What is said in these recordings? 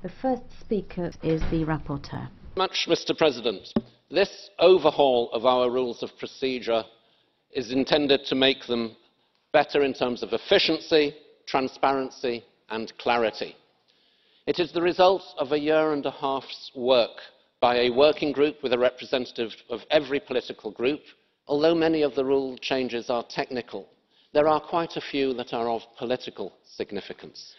The first speaker is the rapporteur. Mr. President. This overhaul of our rules of procedure is intended to make them better in terms of efficiency, transparency and clarity. It is the result of a year and a half's work by a working group with a representative of every political group. Although many of the rule changes are technical, there are quite a few that are of political significance.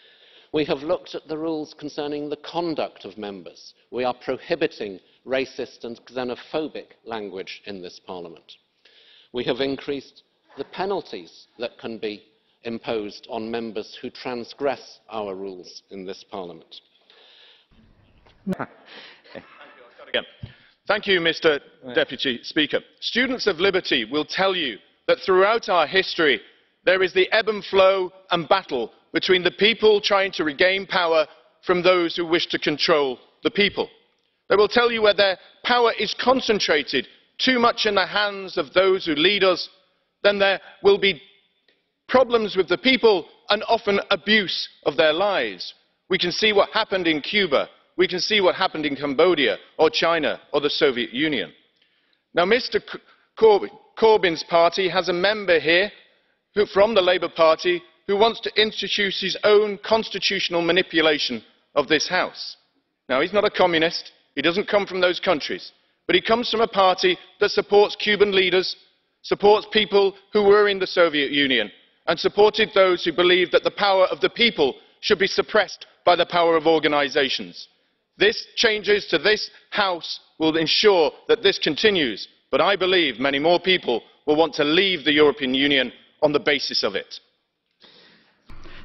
We have looked at the rules concerning the conduct of members. We are prohibiting racist and xenophobic language in this Parliament. We have increased the penalties that can be imposed on members who transgress our rules in this Parliament. Thank you, Mr. Deputy Speaker. Students of liberty will tell you that throughout our history there is the ebb and flow and battle between the people trying to regain power from those who wish to control the people. They will tell you where their power is concentrated too much in the hands of those who lead us, then there will be problems with the people and often abuse of their lives. We can see what happened in Cuba. We can see what happened in Cambodia or China or the Soviet Union. Now, Mr. Corbyn's party has a member here from the Labour Party who wants to introduce his own constitutional manipulation of this House. Now, he's not a communist. He doesn't come from those countries. But he comes from a party that supports Cuban leaders, supports people who were in the Soviet Union, and supported those who believed that the power of the people should be suppressed by the power of organisations. This changes to this House will ensure that this continues, but I believe many more people will want to leave the European Union on the basis of it.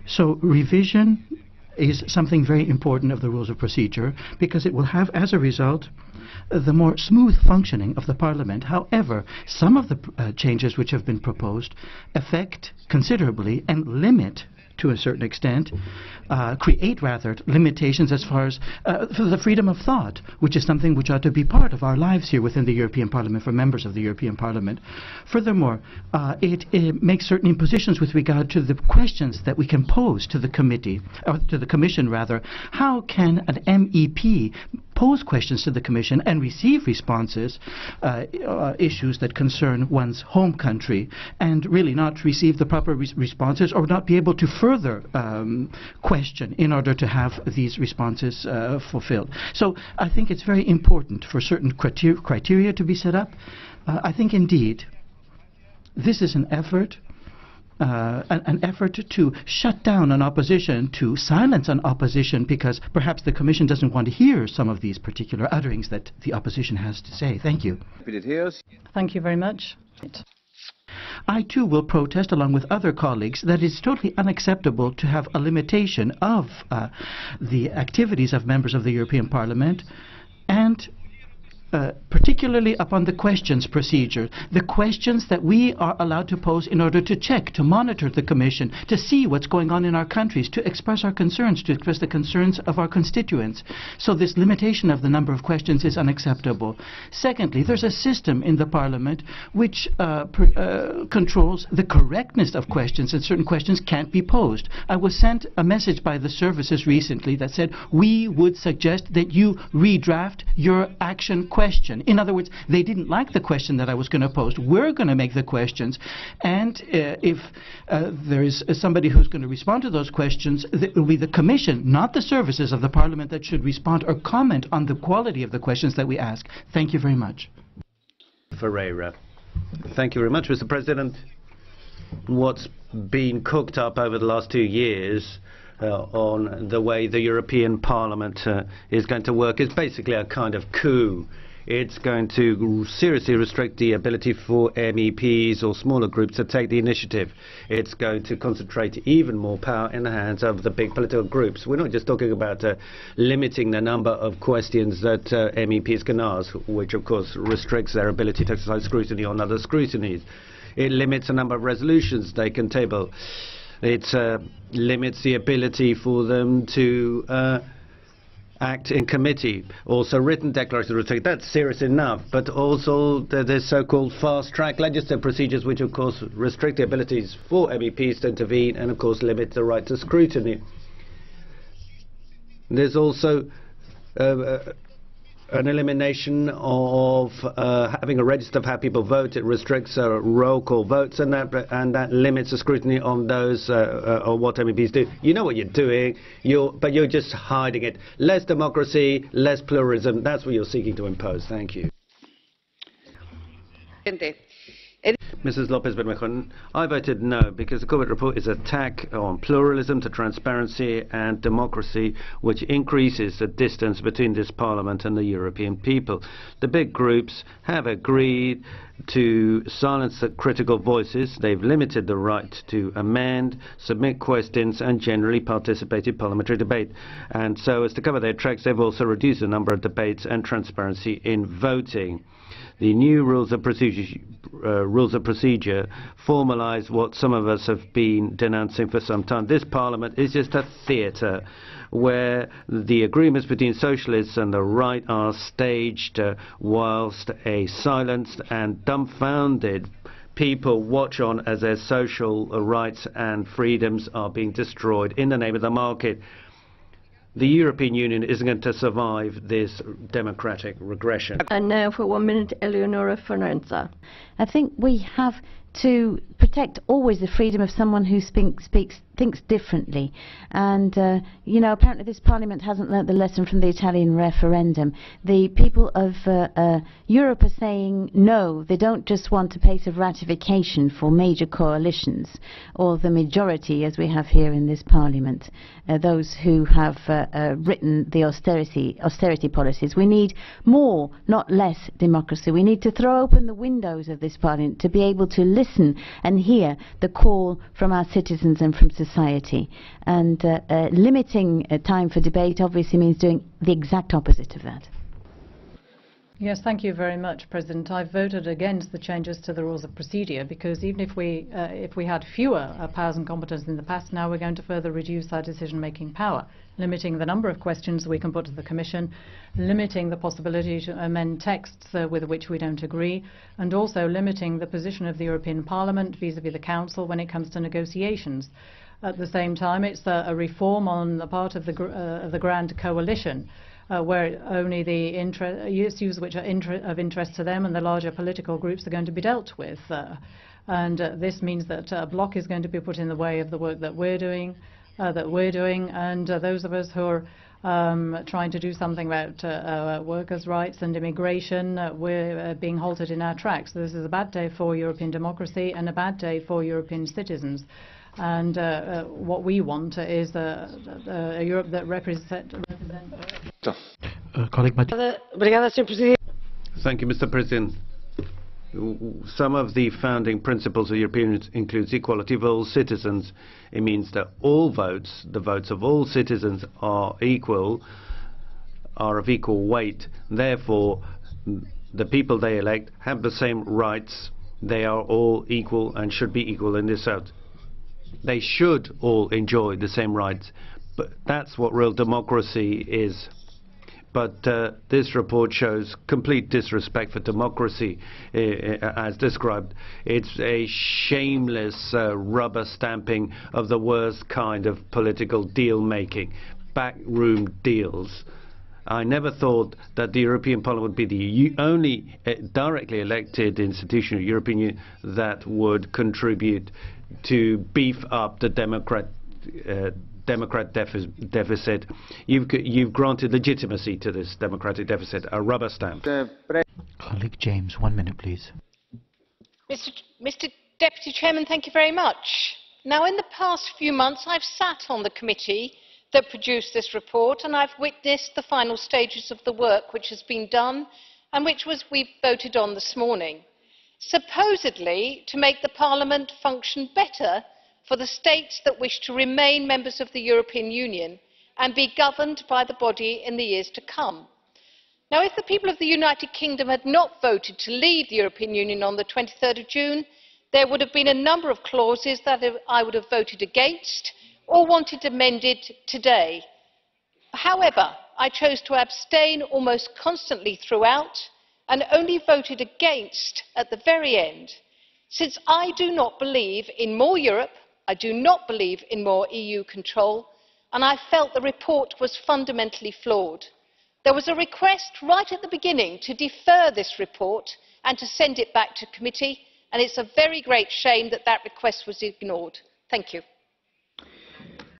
So revision is something very important of the rules of procedure because it will have, as a result, the more smooth functioning of the Parliament. However, some of the changes which have been proposed affect considerably and limit, to a certain extent, create rather limitations as far as for the freedom of thought, which is something which ought to be part of our lives here within the European Parliament for members of the European Parliament. Furthermore, it makes certain impositions with regard to the questions that we can pose to the committee, or to the Commission rather. How can an MEP pose questions to the Commission and receive responses, issues that concern one's home country, and really not receive the proper responses or not be able to further question in order to have these responses fulfilled. So I think it's very important for certain criteria to be set up. I think indeed this is an effort to shut down an opposition, to silence an opposition, because perhaps the Commission doesn't want to hear some of these particular utterings that the opposition has to say. Thank you. Thank you very much. I too will protest, along with other colleagues, that it's totally unacceptable to have a limitation of the activities of members of the European Parliament, and particularly upon the questions procedure, the questions that we are allowed to pose in order to check, to monitor the Commission, to see what's going on in our countries, to express our concerns, to express the concerns of our constituents. So this limitation of the number of questions is unacceptable. Secondly, there's a system in the Parliament which controls the correctness of questions, and certain questions can't be posed. I was sent a message by the services recently that said, we would suggest that you redraft your action question. In other words, they didn't like the question that I was going to pose. We're going to make the questions, and if there is somebody who's going to respond to those questions, it will be the Commission, not the services of the Parliament, that should respond or comment on the quality of the questions that we ask. Thank you very much. Ferreira. Thank you very much, Mr. President. What's been cooked up over the last 2 years on the way the European Parliament is going to work is basically a kind of coup. It's going to seriously restrict the ability for MEPs or smaller groups to take the initiative. It's going to concentrate even more power in the hands of the big political groups. We're not just talking about limiting the number of questions that MEPs can ask, which of course restricts their ability to exercise scrutiny on other scrutinies. It limits the number of resolutions they can table. It limits the ability for them to act in committee. Also written declarations restrict. That's serious enough. But also there's so-called fast-track legislative procedures, which of course restrict the abilities for MEPs to intervene and of course limit the right to scrutiny. There's also an elimination of having a register of how people vote. It restricts roll call votes, and that limits the scrutiny on those or what MEPs do. You know what you're doing, but you're just hiding it. Less democracy, less pluralism. That's what you're seeking to impose. Thank you. Mrs. Lopez Bermejo, I voted no because the Corbett report is an attack on pluralism, to transparency and democracy, which increases the distance between this Parliament and the European people. The big groups have agreed to silence the critical voices. They've limited the right to amend, submit questions and generally participate in parliamentary debate. And so as to cover their tracks, they've also reduced the number of debates and transparency in voting. The new rules of procedure formalise what some of us have been denouncing for some time. This Parliament is just a theatre where the agreements between socialists and the right are staged whilst a silenced and dumbfounded people watch on as their social rights and freedoms are being destroyed in the name of the market. The European Union isn't going to survive this democratic regression. And now for 1 minute, Eleonora Forenza. I think we have to protect always the freedom of someone who thinks differently. And, you know, apparently this Parliament hasn't learnt the lesson from the Italian referendum. The people of Europe are saying no. They don't just want a pace of ratification for major coalitions or the majority, as we have here in this Parliament, those who have written the austerity policies. We need more, not less, democracy. We need to throw open the windows of this Parliament to be able to listen and hear the call from our citizens and from society. And limiting time for debate obviously means doing the exact opposite of that. Yes, thank you very much, President. I voted against the changes to the rules of procedure because even if we had fewer powers and competences in the past, now we're going to further reduce our decision-making power, limiting the number of questions we can put to the Commission, limiting the possibility to amend texts with which we don't agree, and also limiting the position of the European Parliament vis-à-vis the Council when it comes to negotiations. At the same time, it's a reform on the part of the Grand Coalition, where only the issues which are of interest to them and the larger political groups are going to be dealt with. And this means that a block is going to be put in the way of the work that we're doing, and those of us who are trying to do something about workers' rights and immigration, we're being halted in our tracks. So this is a bad day for European democracy and a bad day for European citizens. And what we want is a Europe that represents. Thank you, Mr. President. Some of the founding principles of the European Union includes equality of all citizens. It means that all votes, the votes of all citizens, are of equal weight. Therefore, the people they elect have the same rights. They are all equal and should be equal in this out. They should all enjoy the same rights. But that's what real democracy is. But this report shows complete disrespect for democracy, as described. It's a shameless rubber stamping of the worst kind of political deal-making, backroom deals. I never thought that the European Parliament would be the only directly elected institution of the European Union that would contribute to beef up the Democrat deficit. You've granted legitimacy to this democratic deficit, a rubber stamp. Colleague James, 1 minute, please. Mr. Deputy Chairman, thank you very much. Now, in the past few months, I've sat on the committee that produced this report, and I've witnessed the final stages of the work which has been done and which we voted on this morning, supposedly to make the Parliament function better for the states that wish to remain members of the European Union and be governed by the body in the years to come. Now, if the people of the United Kingdom had not voted to leave the European Union on the 23rd of June, there would have been a number of clauses that I would have voted against or wanted amended today. However, I chose to abstain almost constantly throughout and only voted against at the very end, since I do not believe in more Europe, I do not believe in more EU control, and I felt the report was fundamentally flawed. There was a request right at the beginning to defer this report and to send it back to committee, and it's a very great shame that that request was ignored. Thank you.